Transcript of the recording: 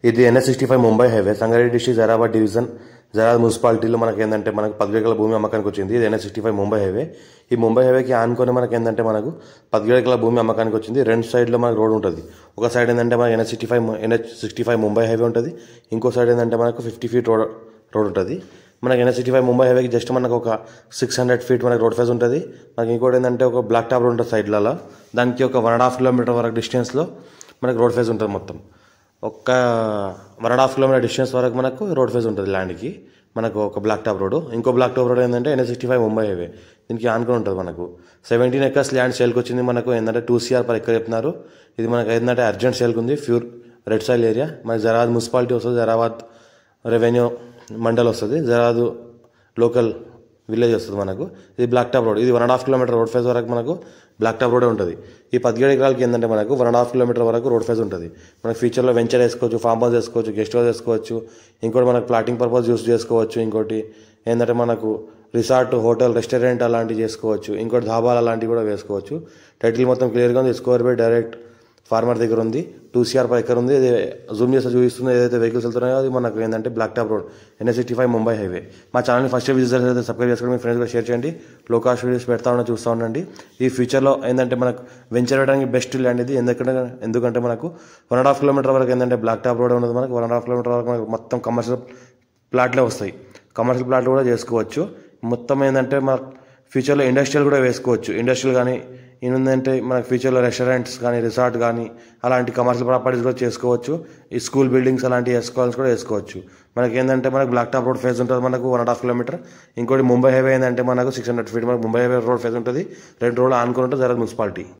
ఇది NH65 Mumbai highway Sangareddy district Zaheerabad division Zaheerabad మున్సిపాలిటీలో మనకి ఏంటంటే మనకు 10 ఎకరాల భూమి అమ్మకానికి వచ్చింది. ఇది NH65 ముంబై హైవే. ఈ ముంబై హైవేకి ఆనుకొని మనకి ఏంటంటే మనకు 10 ఎకరాల భూమి అమ్మకానికి వచ్చింది. రెండు సైడ్లో మనకు రోడ్ ఉంటుంది. ఒక సైడ్ ఏంటంటే మనకి NH65 ముంబై హైవే ఉంటుంది. ఇంకో సైడ్ ఏంటంటే మనకు 50 ఫీట్ రోడ్ ఉంటుంది. మనకి NH65 ముంబై హైవేకి జస్ట్ మనకు ఒక 600 ఫీట్ మనకి రోడ్ ఫేస్ ఉంటుంది. మనకి ఇంకోటి ఏంటంటే ఒక బ్లాక్ టాప్ రోడ్ ఉంటుంది సైడ్లలో. దానికి ఒక 1.5 కిలోమీటర్ వరకు డిస్టెన్స్లో మనకి రోడ్ ఫేస్ ఉంటుంది. మొత్తం ఒక 1.5 కిలోమీటర్ డిస్టెన్స్ వరకు మనకు రోడ్ ఫేస్ ఉంటుంది. ల్యాండ్కి మనకు ఒక బ్లాక్ టాప్ రోడ్, ఇంకో బ్లాక్ టాప్ రోడ్ ఏంటంటే NH65 ముంబై హైవే. దీనికి ఆనుకొని ఉంటుంది. మనకు 17 ఎకర్స్ ల్యాండ్ సేల్కి వచ్చింది. మనకు ఏంటంటే 2 CR per ఎకర్ చెప్తున్నారు. ఇది మనకు ఏంటంటే అర్జెంట్ సేల్కి ఉంది. Pure red soil area. మనకి జైరాబాద్ మున్సిపాలిటీ వస్తుంది, జైరాబాద్ రెవెన్యూ మండల్ వస్తుంది, జైరాబాద్ లోకల్ విలేజ్ వస్తుంది. మనకు ఇది బ్లాక్ టాప్ రోడ్. ఇది 1.5 కిలోమీటర్ రోడ్ ఫేస్ వరకు మనకు బ్లాక్ టాప్ రోడే ఉంటుంది. ఈ 17 ఎకరాలకి ఏంటంటే మనకు 1.5 కిలోమీటర్ వరకు రోడ్ ఫేస్ ఉంటుంది. మనకు ఫ్యూచర్లో వెంచర్ వేసుకోవచ్చు, ఫామ్ హౌస్ వేసుకోవచ్చు, గెస్ట్ హౌస్ వేసుకోవచ్చు. ఇంకోటి మనకు ప్లాటింగ్ పర్పస్ యూస్ చేసుకోవచ్చు. ఇంకోటి ఏంటంటే మనకు రిసార్ట్, హోటల్, రెస్టారెంట్ అలాంటివి చేసుకోవచ్చు. ఇంకోటి ధాబాలు అలాంటివి కూడా వేసుకోవచ్చు. టైటిల్ మొత్తం క్లియర్గా ఉంది. స్క్వేర్ బై డైరెక్ట్ ఫార్మర్ దగ్గర ఉంది. 2 CR per ఎకర్ ఉంది. ఇది జూమ్ చేస్తే చూపిస్తుంది. ఏదైతే వెహికల్స్ వెళ్తున్నాయో అది మనకు ఏంటంటే black top road, NH65 Mumbai highway. మా ఛానల్ని ఫస్ట్ విజిటర్స్ అయితే సబ్స్క్రైబ్ చేసుకోండి, మీ ఫ్రెండ్స్ కూడా షేర్ చేయండి. లో కాస్ట్ వీడియోస్ పెడతా ఉన్నా చూస్తూ ఉండండి. ఈ ఫ్యూచర్లో ఏంటంటే మనకు వెంచర్ వేయడానికి బెస్ట్ ల్యాండ్ ఇది. ఎందుకంటే మనకు 1.5 కిలోమీటర్ వరకు ఏంటంటే బ్లాక్ టాప్ రోడ్ ఉన్నది. మనకు 1.5 కిలోమీటర్ వరకు మనకు మొత్తం కమర్షియల్ ప్లాట్లే వస్తాయి. కమర్షియల్ ప్లాట్లు కూడా చేసుకోవచ్చు. మొత్తం ఏంటంటే మనకు ఫ్యూచర్లో ఇండస్ట్రియల్ కూడా వేసుకోవచ్చు. ఇండస్ట్రియల్ కానీ ఏంటంటే మనకు ఫ్యూచర్లో రెస్టారెంట్స్ కానీ, రిసార్ట్ కానీ అలాంటి కమర్షియల్ ప్రాపర్టీస్ కూడా చేసుకోవచ్చు. ఈ స్కూల్ బిల్డింగ్స్ అలాంటివి వేసుకోవాల్సి కూడా వేసుకోవచ్చు. మనకి ఏంటంటే మనకు బ్లాక్ టాప్ రోడ్ ఫేస్ ఉంటుంది. మనకు 1.5 కిలోమీటర్. ఇంకోటి ముంబై హైవే ఏంటంటే మనకు 600 ఫీట్ మనకు ముంబై హైవే రోడ్ ఫేస్ ఉంటుంది. 2 రోడ్లు ఆనుకుని ఉంటుంది జైరాబాద్ మున్సిపాలిటీ.